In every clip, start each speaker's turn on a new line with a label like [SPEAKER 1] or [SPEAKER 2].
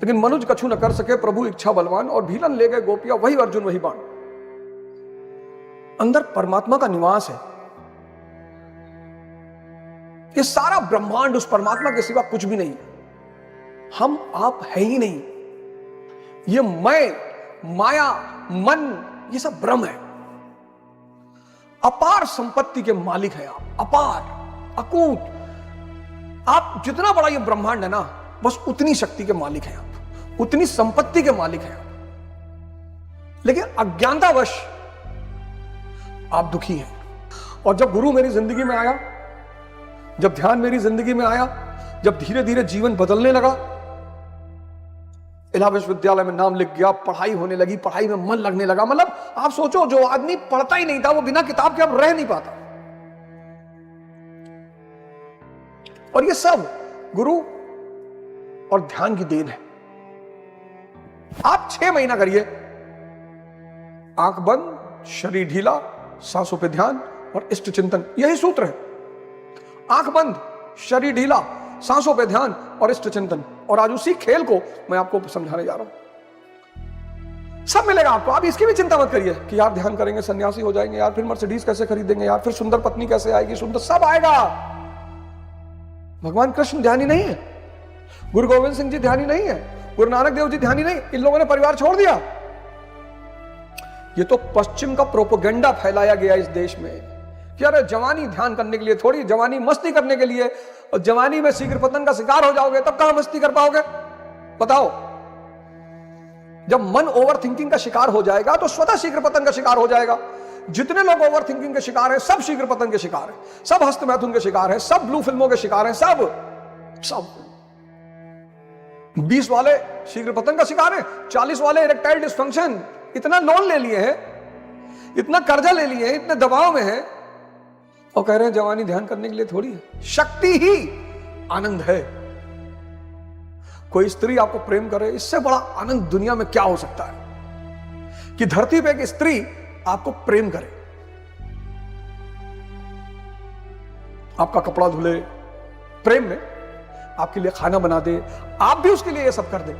[SPEAKER 1] लेकिन मनुज कछु न कर सके प्रभु इच्छा बलवान, और भीलन ले गए गोपिया वही अर्जुन वही बाण। अंदर परमात्मा का निवास है। ये सारा ब्रह्मांड उस परमात्मा के सिवा कुछ भी नहीं। हम आप है ही नहीं। ये मैं, माया, मन, ये सब भ्रम है। अपार संपत्ति के मालिक है आप, अपार, अकूट। आप जितना बड़ा ये ब्रह्मांड है ना, बस उतनी शक्ति के मालिक हैं आप, उतनी संपत्ति के मालिक हैं आप। लेकिन अज्ञानतावश आप दुखी हैं। और जब गुरु मेरी जिंदगी में आया, जब ध्यान मेरी जिंदगी में आया, जब धीरे धीरे जीवन बदलने लगा, इलाहाबाद विश्वविद्यालय में नाम लिख गया, पढ़ाई होने लगी, पढ़ाई में मन लगने लगा। मतलब आप सोचो, जो आदमी पढ़ता ही नहीं था वो बिना किताब के अब रह नहीं पाता। और ये सब गुरु और ध्यान की देन है। आप 6 महीना करिए, आंख बंद, शरीर ढीला, सांसों पे ध्यान और इष्ट चिंतन, यही सूत्र है। आंख बंद, शरीर ढीला, सांसों पे ध्यान और इष्ट चिंतन। और आज उसी खेल को मैं आपको समझाने जा रहा हूं। सब मिलेगा आपको। आप इसकी भी चिंता मत करिए कि यार ध्यान करेंगे सन्यासी हो जाएंगे, यार फिर मर्सिडीज कैसे खरीदेंगे, यार फिर सुंदर पत्नी कैसे आएगी, सुंदर सब आएगा। भगवान कृष्ण ध्यानी नहीं है, गुरु गोविंद सिंह जी ध्यानी नहीं है, गुरु नानक देव जी ध्यानी नहीं। इन लोगों ने परिवार छोड़ दिया। ये तो पश्चिम का प्रोपेगेंडा फैलाया गया इस देश में कि अरे जवानी ध्यान करने के लिए थोड़ी, जवानी मस्ती करने के लिए, और जवानी में शीघ्र पतन का शिकार हो जाओगे तब कहां मस्ती कर पाओगे? बताओ। जब मन ओवर थिंकिंग का शिकार हो जाएगा तो स्वतः शीघ्र पतन का शिकार हो जाएगा। जितने लोग ओवर थिंकिंग के शिकार हैं सब शीघ्र पतन के शिकार हैं, सब हस्तमैथुन के शिकार हैं, सब ब्लू फिल्मों के शिकार हैं, सब 20 वाले शीघ्र पतन का शिकार हैं, 40 वाले इरेक्टाइल डिस्फंक्शन। इतना लोन ले लिए हैं, इतना कर्जा ले लिए हैं, इतने दबाव में हैं, और कह रहे हैं जवानी ध्यान करने के लिए थोड़ी है। शक्ति ही आनंद है। कोई स्त्री आपको प्रेम करे, इससे बड़ा आनंद दुनिया में क्या हो सकता है कि धरती पे एक स्त्री आपको प्रेम करे, आपका कपड़ा धुले प्रेम में, आपके लिए खाना बना दे, आप भी उसके लिए ये सब कर दे,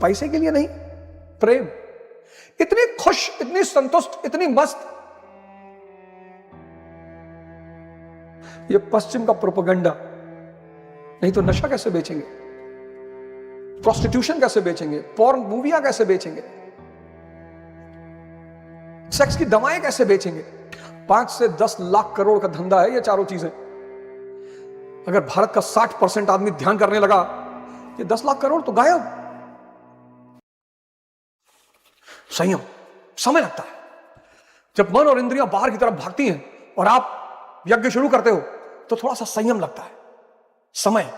[SPEAKER 1] पैसे के लिए नहीं, प्रेम। इतनी खुश, इतनी संतुष्ट, इतनी मस्त। ये पश्चिम का प्रोपेगेंडा। नहीं तो नशा कैसे बेचेंगे, प्रोस्टिट्यूशन कैसे बेचेंगे, पॉर्न मूवियां कैसे बेचेंगे, सेक्स की दवाएं कैसे बेचेंगे? 5 से 10 लाख करोड़ का धंधा है ये चारों चीजें। अगर भारत का 60% आदमी ध्यान करने लगा, ये 10 लाख करोड़ तो गायब। संयम, समय लगता है। जब मन और इंद्रियां बाहर की तरफ भागती हैं और आप यज्ञ शुरू करते हो तो थोड़ा सा संयम लगता है, समय।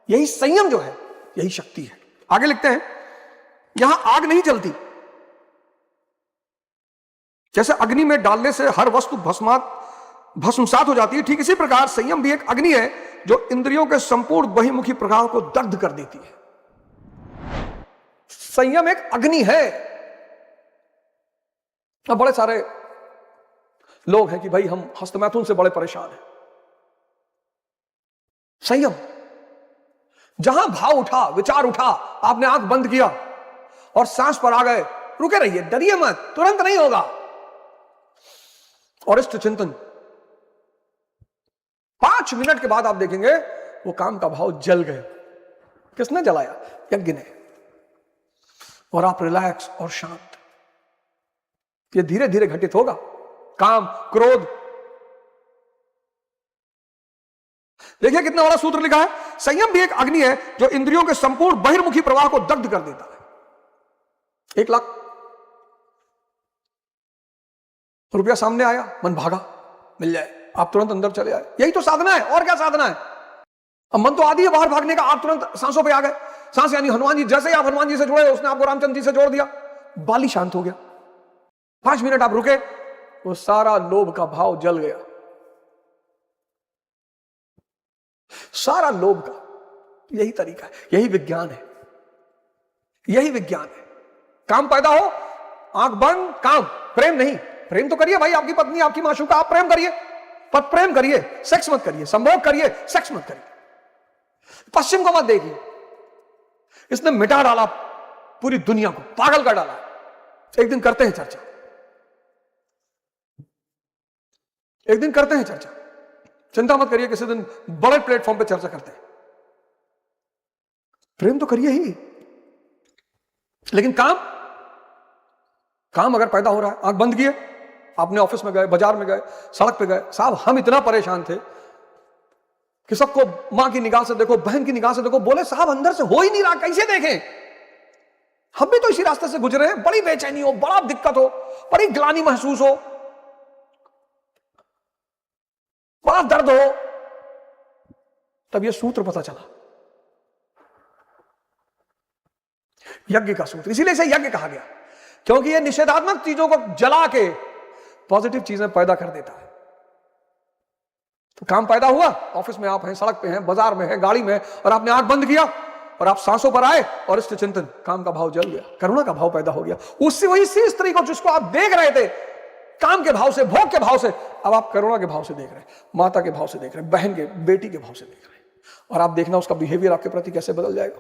[SPEAKER 1] यही संयम जो है, यही शक्ति है। आगे लिखते हैं, यहां आग नहीं जलती। जैसे अग्नि में डालने से हर वस्तु भस्मसात हो जाती है, ठीक इसी प्रकार संयम भी एक अग्नि है जो इंद्रियों के संपूर्ण बहिर्मुखी प्रभाव को दग्ध कर देती है। संयम एक अग्नि है। अब बड़े सारे लोग हैं कि भाई हम हस्तमैथुन से बड़े परेशान हैं। संयम, जहां भाव उठा, विचार उठा, आपने आंख बंद किया और सांस पर आ गए, रुके रहिए, डरिए मत, तुरंत नहीं होगा। और इष्ट चिंतन, 5 मिनट के बाद आप देखेंगे वो काम का भाव जल गए। किसने जलाया? यज्ञ ने। और आप रिलैक्स और शांत। ये धीरे धीरे घटित होगा। काम, क्रोध। देखिए कितना बड़ा सूत्र लिखा है, संयम भी एक अग्नि है जो इंद्रियों के संपूर्ण बहिर्मुखी प्रवाह को दग्ध कर देता है। 1 लाख रुपया सामने आया, मन भागा, मिल जाए, आप तुरंत अंदर चले आए। यही तो साधना है, और क्या साधना है? अब मन तो आदि है बाहर भागने का, आप तुरंत सांसों पे आ गए। सांस यानी हनुमान जी, जैसे ही आप हनुमान जी से जुड़े, उसने आपको रामचंद्र जी से जोड़ दिया, बाली शांत हो गया। 5 मिनट आप रुके, वो सारा लोभ का भाव जल गया। सारा लोभ का यही तरीका है, यही विज्ञान है, यही विज्ञान है। काम पैदा हो, आंख बंद, काम, प्रेम नहीं। प्रेम तो करिए भाई, आपकी पत्नी, आपकी माशूका, आप प्रेम करिए, पर प्रेम करिए, सेक्स मत करिए, संभोग करिए, सेक्स मत करिए। पश्चिम को मत देखिए। इसने मिटा डाला पूरी दुनिया को, पागल कर डाला। एक दिन करते हैं चर्चा, एक दिन करते हैं चर्चा, चिंता मत करिए, किसी दिन बड़े प्लेटफॉर्म पे चर्चा करते हैं। प्रेम तो करिए ही, लेकिन काम अगर पैदा हो रहा है, आंख बंद किए, आपने ऑफिस में गए, बाजार में गए, सड़क पे गए, साहब हम इतना परेशान थे कि सबको मां की निगाह से देखो, बहन की निगाह से देखो, बोले साहब अंदर से हो ही नहीं रहा, कैसे देखें? हम भी तो इसी रास्ते से गुजरे हैं, बड़ी बेचैनी हो, बड़ा दिक्कत हो, बड़ी ग्लानि महसूस हो, बड़ा दर्द हो। तब यह सूत्र पता चला, यज्ञ का सूत्र। इसीलिए इसे यज्ञ कहा गया, क्योंकि यह निषेधात्मक चीजों को जला के पॉजिटिव चीजें पैदा कर देता है। तो काम पैदा हुआ, ऑफिस में आप हैं, सड़क पे हैं, बाजार में हैं, गाड़ी में, और आपने आंख बंद किया और आप सांसों पर आए और इष्ट चिंतन, काम का भाव जल गया, करुणा का भाव पैदा हो गया। उससे वही सी स्त्री को जिसको आप देख रहे थे काम के भाव से, भोग के भाव से, अब आप करुणा के भाव से देख रहे हैं, माता के भाव से देख रहे हैं, बहन के, बेटी के भाव से देख रहे हैं। और आप देखना उसका बिहेवियर आपके प्रति कैसे बदल जाएगा।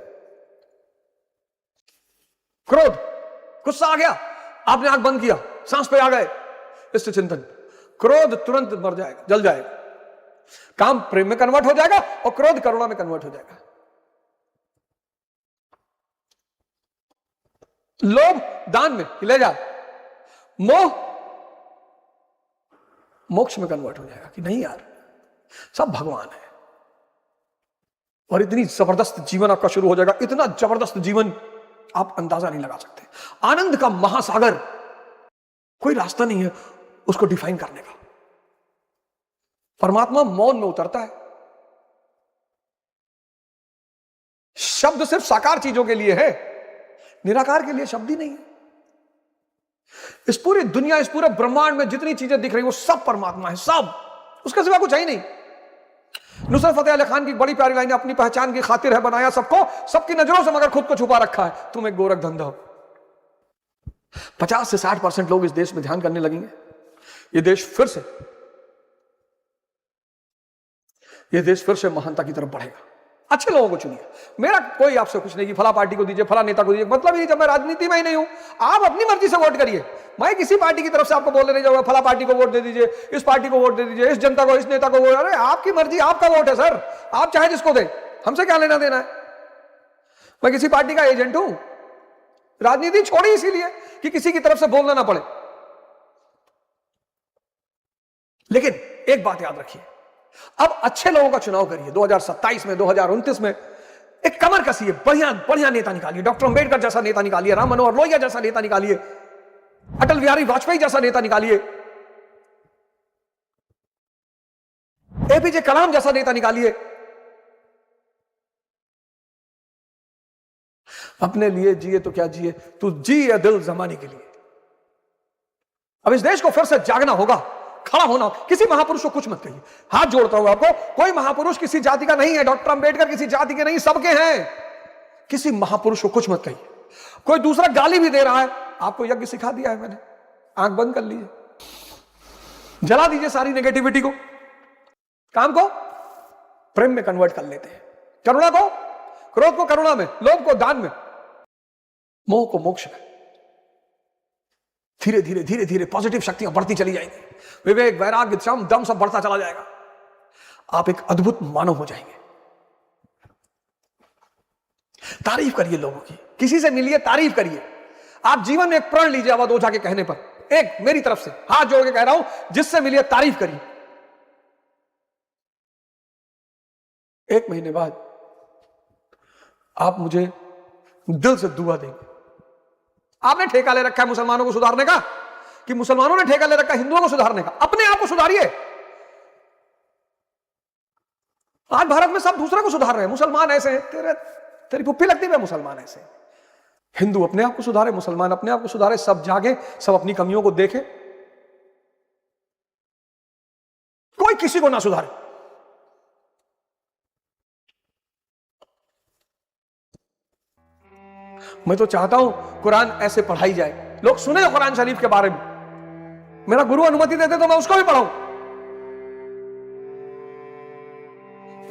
[SPEAKER 1] क्रोध, गुस्सा आ गया, आपने आंख बंद किया, सांस पे आ गए, इष्ट चिंतन, क्रोध तुरंत मर जाएगा, जल जाएगा, काम प्रेम में कन्वर्ट हो जाएगा और क्रोध करुणा में कन्वर्ट हो जाएगा। लोभ दान में ले जा, मोह मोक्ष में कन्वर्ट हो जाएगा कि नहीं यार सब भगवान है। और इतनी जबरदस्त जीवन आपका शुरू हो जाएगा, इतना जबरदस्त जीवन आप अंदाजा नहीं लगा सकते। आनंद का महासागर, कोई रास्ता नहीं है उसको डिफाइन करने का। परमात्मा मौन में उतरता है। शब्द सिर्फ साकार चीजों के लिए है, निराकार के लिए शब्द ही नहीं है। इस पूरी दुनिया, इस पूरे ब्रह्मांड में जितनी चीजें दिख रही वो सब परमात्मा है, सब, उसके सिवा कुछ है ही नहीं। नुसरत फतेह अली खान की बड़ी प्यारी लाइन है, अपनी पहचान की खातिर है बनाया सबको, सबकी नजरों से मगर खुद को छुपा रखा है, तुम एक गोरख धंधा हो। 50 से 60% लोग इस देश में ध्यान करने लगेंगे, ये देश फिर से महानता की तरफ बढ़ेगा। अच्छे लोगों को चुनिए, मेरा कोई आपसे कुछ नहीं कि फला पार्टी को दीजिए, फला नेता को दीजिए, मतलब ही जब मैं राजनीति में ही नहीं हूं, आप अपनी मर्जी से वोट करिए। मैं किसी पार्टी की तरफ से आपको बोलने नहीं जाऊंगा फला पार्टी को वोट दे दीजिए, इस पार्टी को वोट दे दीजिए, इस जनता को, इस नेता को वोट। अरे आपकी मर्जी, आपका वोट है सर, आप चाहे जिसको दें, हमसे क्या लेना देना है। मैं किसी पार्टी का एजेंट हूं, राजनीति छोड़ी इसीलिए कि किसी की तरफ से बोलना ना पड़े। लेकिन एक बात याद रखिए, अब अच्छे लोगों का चुनाव करिए 2027 में, 2029 में। एक कमर कसिए, बढ़िया बढ़िया नेता निकालिए, डॉक्टर अंबेडकर जैसा नेता निकालिए, राम मनोहर लोहिया जैसा नेता निकालिए, अटल बिहारी वाजपेयी जैसा नेता निकालिए, एपीजे कलाम जैसा नेता निकालिए। अपने लिए जिए तो क्या जिए, तू जिए दिल जमाने के लिए। अब इस देश को फिर से जागना होगा, खड़ा होना। किसी महापुरुष को कुछ मत कहिए, हाथ जोड़ता हूं आपको, कोई महापुरुष किसी जाति का नहीं है, डॉक्टर अंबेडकर किसी जाति के नहीं, सबके हैं। किसी महापुरुष को कुछ मत कहिए। कोई दूसरा गाली भी दे रहा है, आपको यज्ञ सिखा दिया है मैंने, आंख बंद कर लीजिए, जला दीजिए सारी नेगेटिविटी को, काम को प्रेम में कन्वर्ट कर लेते हैं, करुणा को, क्रोध को करुणा में, लोभ को दान में, मोह को मोक्ष में। धीरे धीरे धीरे धीरे पॉजिटिव शक्तियां बढ़ती चली जाएंगी, विवेक, वैराग्य, क्षम, दम सब बढ़ता चला जाएगा। आप एक अद्भुत मानव हो जाएंगे। तारीफ करिए लोगों की, किसी से मिलिए, तारीफ करिए। आप जीवन में एक प्रण लीजिए अवध ओझा के कहने पर, एक मेरी तरफ से हाथ जोड़ के कह रहा हूं, जिससे मिलिए तारीफ करिए। 1 महीने बाद आप मुझे दिल से दुआ देंगे। आपने ठेका ले रखा है मुसलमानों को सुधारने का, कि मुसलमानों ने ठेका ले रखा है हिंदुओं को सुधारने का? अपने आप को सुधारिए। आज भारत में सब दूसरे को सुधार रहे हैं, मुसलमान ऐसे हैं, तेरी पुप्पी लगती है मुसलमान ऐसे। हिंदू अपने आप को सुधारे, मुसलमान अपने आप को सुधारे, सब जागे, सब अपनी कमियों को देखें, कोई किसी को ना सुधारे। मैं तो चाहता हूं कुरान ऐसे पढ़ाई जाए, लोग सुने कुरान शरीफ के बारे में। मेरा गुरु अनुमति देते तो मैं उसको भी पढ़ाऊं।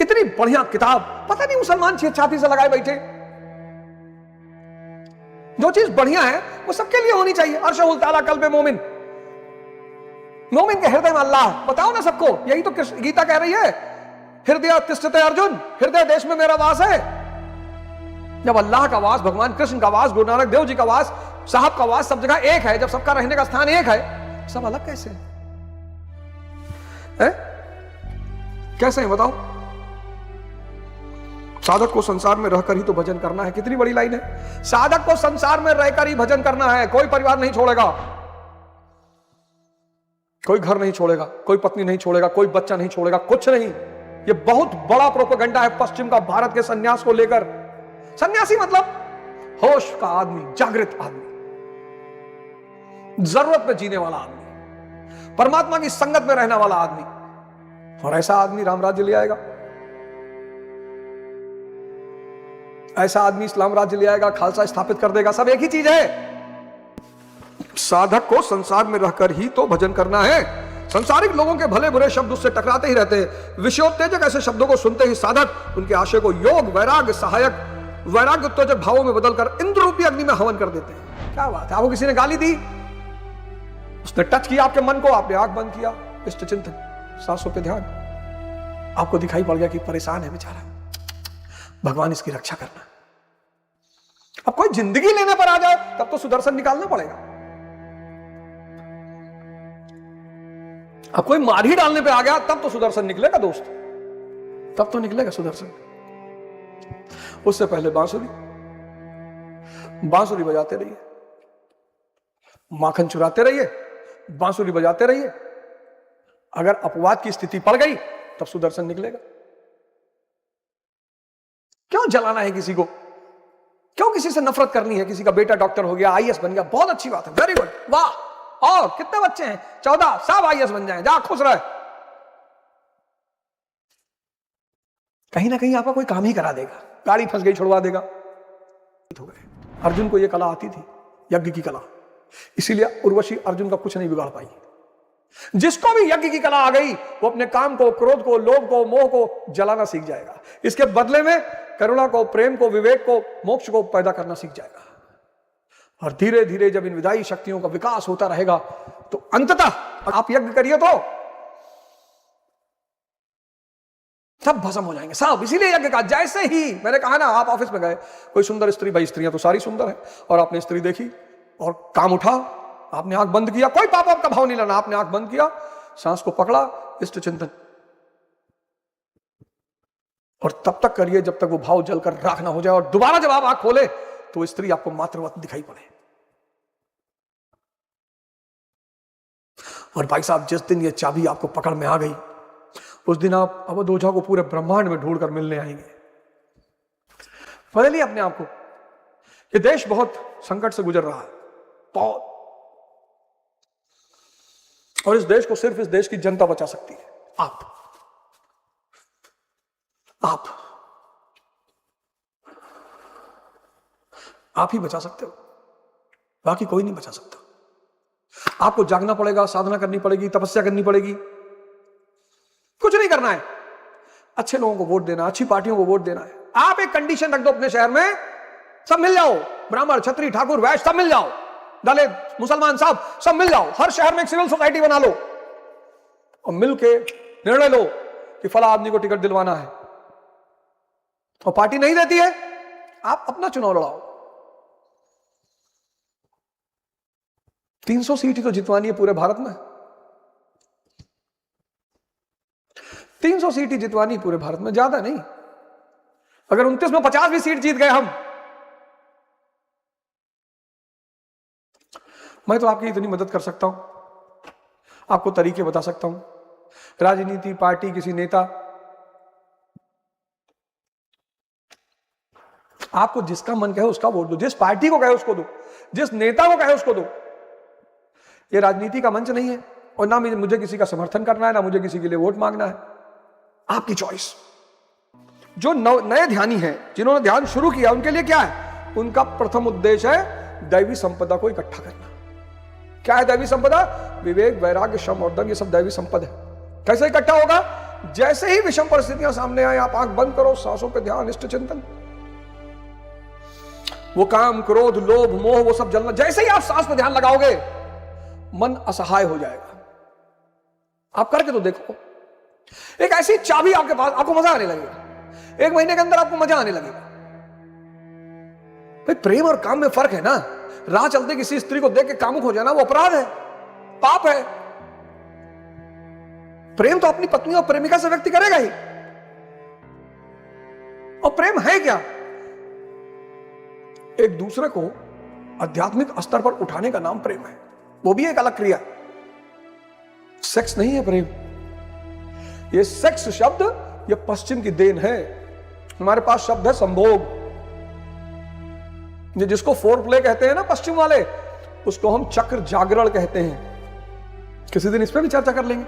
[SPEAKER 1] इतनी बढ़िया किताब, पता नहीं मुसलमान छाती से लगाए बैठे। जो चीज बढ़िया है वो सबके लिए होनी चाहिए। अर्शहुल ताला कल्बे मोमिन, मोमिन के हृदय में अल्लाह। बताओ ना सबको, यही तो गीता कह रही है, हृदय तिष्ठते अर्जुन, हृदय देश में मेरा वास है। जब अल्लाह का वास, भगवान कृष्ण का वास, गुरु नानक देव जी का वास, साहब का वास सब जगह एक है, जब सबका रहने का स्थान एक है, सब अलग कैसे है? कैसे है बताओ? साधक को संसार में रहकर ही तो भजन करना है। कितनी बड़ी लाइन है, साधक को संसार में रहकर ही भजन करना है। कोई परिवार नहीं छोड़ेगा, कोई घर नहीं छोड़ेगा, कोई पत्नी नहीं छोड़ेगा, कोई बच्चा नहीं छोड़ेगा, कुछ नहीं। ये बहुत बड़ा प्रोपेगेंडा है पश्चिम का भारत के सन्यास को लेकर। सन्यासी मतलब होश का आदमी, जागृत आदमी, जरूरत में जीने वाला आदमी, परमात्मा की संगत में रहने वाला आदमी। और ऐसा आदमी राम राज्य ले आएगा, ऐसा आदमी इस्लाम राज्य ले आएगा, खालसा स्थापित कर देगा। सब एक ही चीज है। साधक को संसार में रहकर ही तो भजन करना है। संसारिक लोगों के भले बुरे शब्द उससे टकराते ही रहते हैं। विषयोत्तेजक ऐसे शब्दों को सुनते ही साधक उनके आशय को योग, वैराग्य, सहायक, वैराग्य उत्तेजक भावों में बदलकर इंद्र रूपी अग्नि में हवन कर देते हैं। क्या बात है? आपको किसी ने गाली दी, उसने टच किया आपके मन को, आपने आंख बंद किया, इष्ट चिंतन, सांसों पे ध्यान, आपको दिखाई पड़ गया कि परेशान है बेचारा, भगवान इसकी रक्षा करना। अब कोई जिंदगी लेने पर आ जाए तब तो सुदर्शन निकालना पड़ेगा। अब कोई मार ही डालने पे आ गया तब तो सुदर्शन निकलेगा दोस्त, तब तो निकलेगा सुदर्शन। उससे पहले बांसुरी, बांसुरी बजाते रहिए, माखन चुराते रहिए, बांसुरी बजाते रहिए। अगर अपवाद की स्थिति पड़ गई तब सुदर्शन निकलेगा। क्यों जलाना है किसी को? क्यों किसी से नफरत करनी है? किसी का बेटा डॉक्टर हो गया, आईएएस बन गया, बहुत अच्छी बात है, वेरी गुड, वाह। और कितने बच्चे हैं? 14, सब आईएएस बन जाएं, जा खुश रहे। कहीं ना कहीं आपका कोई काम ही करा देगा, गाड़ी फंस गई छुड़वा देगा। हो गए। अर्जुन को यह कला आती थी, यज्ञ की कला, इसीलिए उर्वशी अर्जुन का कुछ नहीं बिगाड़ पाई। जिसको भी यज्ञ की कला आ गई वो अपने काम को, क्रोध को, लोभ को, मोह को जलाना सीख जाएगा। इसके बदले में करुणा को, प्रेम को, विवेक को, मोक्ष को पैदा करना सीख जाएगा। और धीरे धीरे जब इन विदाई शक्तियों का विकास होता रहेगा तो अंततः आप यज्ञ करिए तो सब भस्म हो जाएंगे सब। इसीलिए यज्ञ का, जैसे ही मैंने कहा ना, आप ऑफिस में गए, कोई सुंदर स्त्री, भाई स्त्रियां तो सारी सुंदर है, और आपने स्त्री देखी और काम उठा, आपने आंख बंद किया, कोई पाप आपका भाव नहीं लाना, आपने आंख बंद किया, सांस को पकड़ा, इष्ट चिंतन, और तब तक करिए जब तक वो भाव जलकर राख ना हो जाए। और दोबारा जब आप आंख खोले तो स्त्री आपको मातृवत दिखाई पड़े। और भाई साहब, जिस दिन ये चाबी आपको पकड़ में आ गई उस दिन आप अवध ओझा को पूरे ब्रह्मांड में ढूंढकर मिलने आएंगे। बदलिए अपने आप को। ये देश बहुत संकट से गुजर रहा है, बहुत, और इस देश को सिर्फ इस देश की जनता बचा सकती है। आप ही बचा सकते हो, बाकी कोई नहीं बचा सकता। आपको जागना पड़ेगा, साधना करनी पड़ेगी, तपस्या करनी पड़ेगी। कुछ नहीं करना है, अच्छे लोगों को वोट देना, अच्छी पार्टियों को वोट देना है। आप एक कंडीशन रख दो अपने शहर में, सब मिल जाओ, ब्राह्मण, क्षत्रिय, ठाकुर, वैश्य सब मिल जाओ, दलित, मुसलमान, सब मिल जाओ। हर शहर में एक सिविल सोसाइटी बना लो और मिलके निर्णय लो कि फला आदमी को टिकट दिलवाना है, और पार्टी नहीं देती है, आप अपना चुनाव लड़ाओ। 300 सीट ही तो जितवानी है पूरे भारत में, 300 सीट ही जितवानी पूरे भारत में, ज्यादा नहीं। अगर 29 में 50 भी सीट जीत गए हम, मैं तो आपकी इतनी मदद कर सकता हूं, आपको तरीके बता सकता हूं। राजनीति, पार्टी, किसी नेता, आपको जिसका मन कहे उसका वोट दो, जिस पार्टी को कहे उसको दो, जिस नेता को कहे उसको दो। ये राजनीति का मंच नहीं है, और ना मुझे किसी का समर्थन करना है, ना मुझे किसी के लिए वोट मांगना है। आपकी चॉइस। जो नए ध्यानी हैं, जिन्होंने ध्यान शुरू किया, उनके लिए क्या है? उनका प्रथम उद्देश्य है दैवी संपदा को इकट्ठा करना। क्या है दैवी संपदा? विवेक, वैराग्य, श्रम और दम, ये सब दैवी संपदा है। कैसे इकट्ठा होगा? जैसे ही विषम परिस्थितियां सामने आए, आप आंख बंद करो, सांसों पे ध्यान, इष्ट चिंतन, वो काम, क्रोध, लोभ, मोह, वो सब जलना। जैसे ही आप सांस पर ध्यान लगाओगे, मन असहाय हो जाएगा। आप करके तो देखो। एक ऐसी चाबी आपके पास, आपको मजा आने लगेगा। 1 महीने के अंदर आपको मजा आने लगेगा। भाई प्रेम और काम में फर्क है ना। राह चलते किसी स्त्री को देख के कामुक हो जाना वो अपराध है, पाप है। प्रेम तो अपनी पत्नी और प्रेमिका से व्यक्ति करेगा ही। और प्रेम है क्या? एक दूसरे को आध्यात्मिक स्तर पर उठाने का नाम प्रेम है। वो भी एक अलग क्रिया। सेक्स नहीं है प्रेम। ये सेक्स शब्द ये पश्चिम की देन है। हमारे पास शब्द है संभोग। ये जिसको फोर प्ले कहते हैं ना पश्चिम वाले, उसको हम चक्र जागरण कहते हैं। किसी दिन इस पर भी चर्चा कर लेंगे।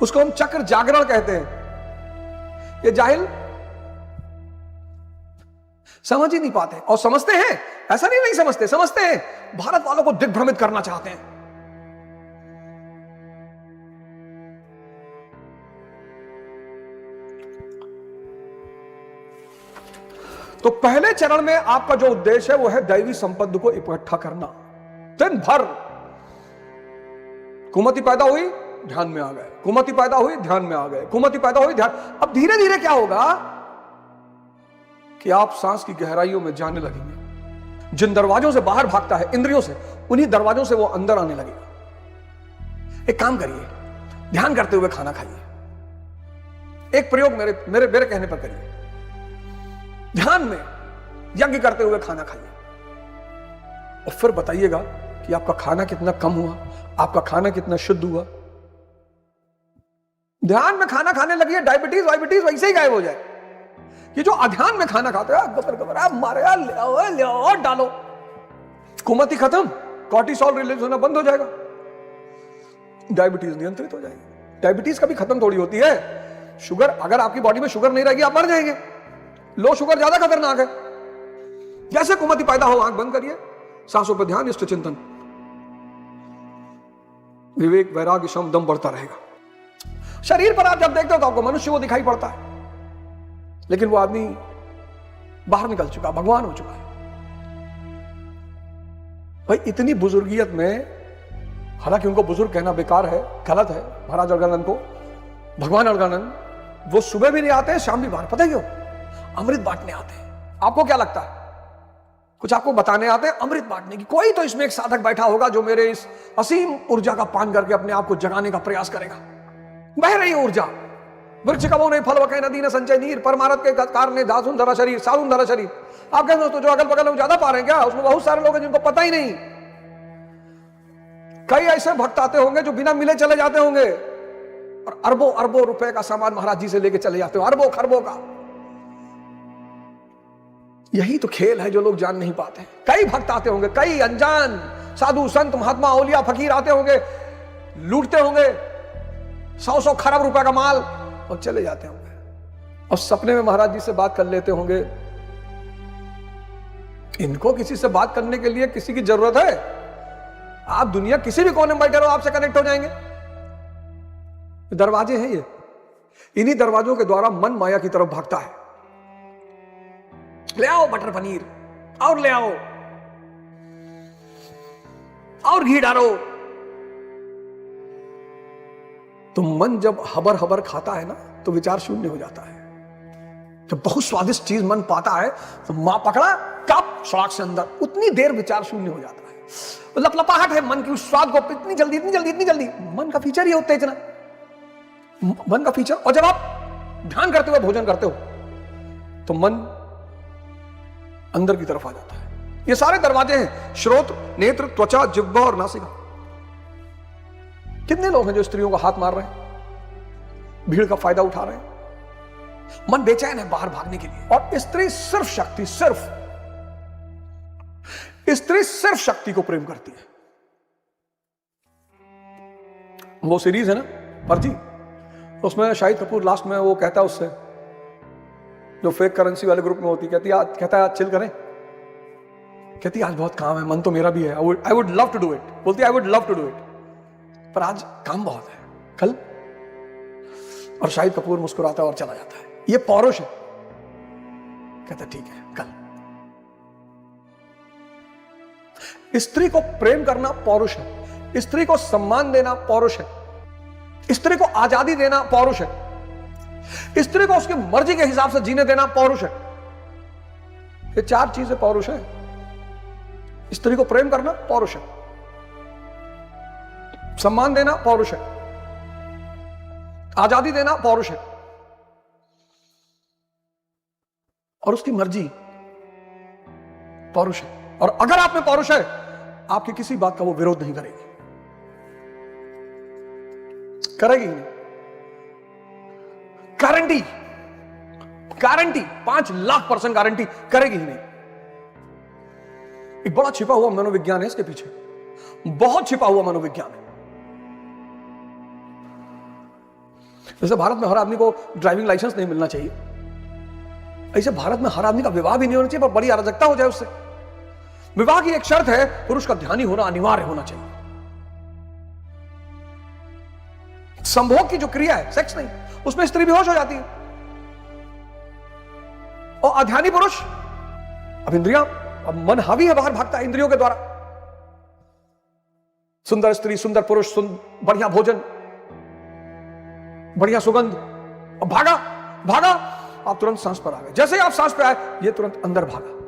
[SPEAKER 1] उसको हम चक्र जागरण कहते हैं। ये जाहिल समझ ही नहीं पाते। और समझते हैं, ऐसा नहीं समझते, समझते हैं। भारत वालों को दिग्भ्रमित करना चाहते हैं। तो पहले चरण में आपका जो उद्देश्य है वो है दैवी संपत्ति को इकट्ठा करना। दिन भर कुमति पैदा हुई, ध्यान में आ गए, कुमति पैदा हुई, ध्यान में आ गए, कुमति पैदा हुई, ध्यान। अब धीरे धीरे क्या होगा कि आप सांस की गहराइयों में जाने लगेंगे। जिन दरवाजों से बाहर भागता है इंद्रियों से, उन्हीं दरवाजों से वो अंदर आने लगेगा। एक काम करिए, ध्यान करते हुए खाना खाइए। एक प्रयोग मेरे मेरे मेरे कहने पर करिए। ध्यान में यज्ञ करते हुए खाना खाइए और फिर बताइएगा कि आपका खाना कितना कम हुआ, आपका खाना कितना शुद्ध हुआ। ध्यान में खाना खाने लगिए, डायबिटीज वाइबिटीज वैसे ही गायब हो जाए। ये जो अध्यान में खाना खाते हो, गबर गबर आप मारे, ले आओ डालो, कुमति खत्म, कॉर्टिसोल रिलीज होना बंद हो जाएगा, डायबिटीज नियंत्रित हो जाएगी। डायबिटीज कभी खत्म थोड़ी होती है। शुगर, अगर आपकी बॉडी में शुगर नहीं रहेगी आप मर जाएंगे। लो शुगर ज्यादा खतरनाक है। जैसे कुमति पैदा हो, आंख बंद करिए, सांसों पर ध्यान, इष्ट चिंतन, विवेक, वैराग्य, शम, दम बढ़ता रहेगा। शरीर पर आप जब देखते हो तो आपको मनुष्य वो दिखाई पड़ता है, लेकिन वो आदमी बाहर निकल चुका, भगवान हो चुका है। भाई इतनी बुजुर्गियत में, हालांकि उनको बुजुर्ग कहना बेकार है, गलत है, महाराज अलगानंद को, भगवान अलगानंद, वो सुबह भी नहीं आते हैं, शाम भी बाहर। पता है क्यों? अमृत बांटने आते हैं। आपको क्या लगता है कुछ आपको बताने आते हैं? अमृत बांटने की। कोई तो इसमें एक साधक बैठा होगा जो मेरे इस असीम ऊर्जा का पान करके अपने आप को जगाने का प्रयास करेगा। बह रही ऊर्जा, वृक्ष कबो नहीं फल वकै नदी न संचय नीर, परमारथ के कार ने दासुन धरा शरीर, साधुन धरा शरीर। आप कहते दोस्तों जो अगल बगल में ज्यादा पा रहे हैं क्या? उसमें बहुत सारे लोग हैं जिनको पता ही नहीं। कई ऐसे भक्त आते होंगे जो बिना मिले चले जाते होंगे और अरबों अरबों रुपए का सामान महाराज जी से लेके चले जाते हो, अरबों खरबों का। यही तो खेल है जो लोग जान नहीं पाते। कई भक्त आते होंगे, कई अनजान साधु संत महात्मा औलिया फकीर आते होंगे, लूटते होंगे 100-100 खरब रुपए का माल और चले जाते होंगे। और सपने में महाराज जी से बात कर लेते होंगे। इनको किसी से बात करने के लिए किसी की जरूरत है? आप दुनिया किसी भी कोने में बैठे रहो, आपसे कनेक्ट हो जाएंगे। दरवाजे हैं ये, इन्हीं दरवाजों के द्वारा मन माया की तरफ भागता है। ले आओ बटर पनीर, और ले आओ, और घी डालो। तो मन जब हबर हबर खाता है ना, तो विचार शून्य हो जाता है। जब बहुत स्वादिष्ट चीज मन पाता है तो मां पकड़ा, कप सड़क से अंदर, उतनी देर विचार शून्य हो जाता है। लपलपाहट है मन की उस स्वाद को, इतनी जल्दी इतनी जल्दी इतनी जल्दी। मन का फीचर ही उत्तेजना, मन का फीचर। और जब आप ध्यान करते हुए भोजन करते हो तो मन अंदर की तरफ आ जाता है। ये सारे दरवाजे हैं, श्रोत, नेत्र, त्वचा, जिह्वा और नासिका। कितने लोग हैं जो स्त्रियों का हाथ मार रहे हैं, भीड़ का फायदा उठा रहे हैं। मन बेचैन है बाहर भागने के लिए। और स्त्री सिर्फ शक्ति, स्त्री सिर्फ शक्ति को प्रेम करती है। वो सीरीज है ना फर्जी, उसमें शाहिद कपूर लास्ट में वो कहता है उससे, जो फेक करेंसी वाले ग्रुप में होती, कहता है आज चिल करें। कहती आज बहुत काम है, मन तो मेरा भी है, I would love to do it. बोलती I would love to do it, पर आज काम बहुत है, कल। और शाहिद कपूर मुस्कुराता है और चला जाता है। ये पौरुष है। कहता ठीक है कल। स्त्री को प्रेम करना पौरुष है, स्त्री को सम्मान देना पौरुष है, स्त्री को आजादी देना पौरुष है, स्त्री को उसकी मर्जी के हिसाब से जीने देना पौरुष है। ये 4 चीजें पौरुष है। स्त्री को प्रेम करना पौरुष है, सम्मान देना पौरुष है, आजादी देना पौरुष है, और उसकी मर्जी पौरुष है। और अगर आप में पौरुष है, आपकी किसी बात का वो विरोध नहीं करेगी, करेगी ही नहीं। गारंटी, गारंटी, 5,00,000% गारंटी, करेगी ही नहीं। एक बड़ा छिपा हुआ मनोविज्ञान है इसके पीछे, बहुत छिपा हुआ मनोविज्ञान है। जैसे भारत में हर आदमी को ड्राइविंग लाइसेंस नहीं मिलना चाहिए, ऐसे भारत में हर आदमी का विवाह भी नहीं होना चाहिए, पर बड़ी अराजकता हो जाए उससे। विवाह की एक शर्त है, पुरुष का ध्यानी होना अनिवार्य होना चाहिए। संभोग की जो क्रिया है, सेक्स नहीं, उसमें स्त्री बेहोश हो जाती है। और अध्यानी पुरुष, अब इंद्रियां, अब मन हावी है, बाहर भागता है इंद्रियों के द्वारा। सुंदर स्त्री, सुंदर पुरुष, बढ़िया भोजन, बढ़िया सुगंध, अब भागा भागा, आप तुरंत सांस पर आ गए। जैसे ही आप सांस पे आए, ये तुरंत अंदर भागा,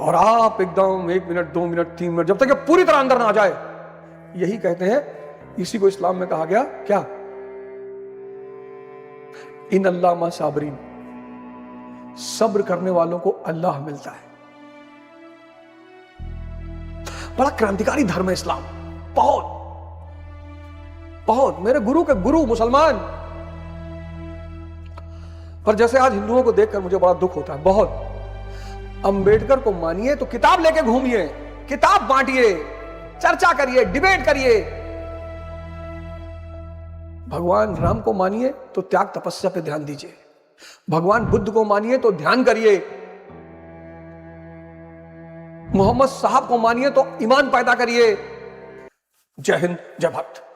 [SPEAKER 1] और आप एकदम 1 मिनट, 2 मिनट, 3 मिनट, जब तक ये पूरी तरह अंदर ना आ जाए। यही कहते हैं, इसी को इस्लाम में कहा गया क्या, इन अल्लाह मा साबरीन, सब्र करने वालों को अल्लाह मिलता है। बड़ा क्रांतिकारी धर्म है इस्लाम, बहुत बहुत। मेरे गुरु के गुरु मुसलमान, पर जैसे आज हिंदुओं को देखकर मुझे बड़ा दुख होता है, बहुत। अंबेडकर को मानिए तो किताब लेके घूमिए, किताब बांटिए, चर्चा करिए, डिबेट करिए। भगवान राम को मानिए तो त्याग तपस्या पे ध्यान दीजिए, भगवान बुद्ध को मानिए तो ध्यान करिए, मोहम्मद साहब को मानिए तो ईमान पैदा करिए। जय हिंद, जय भारत।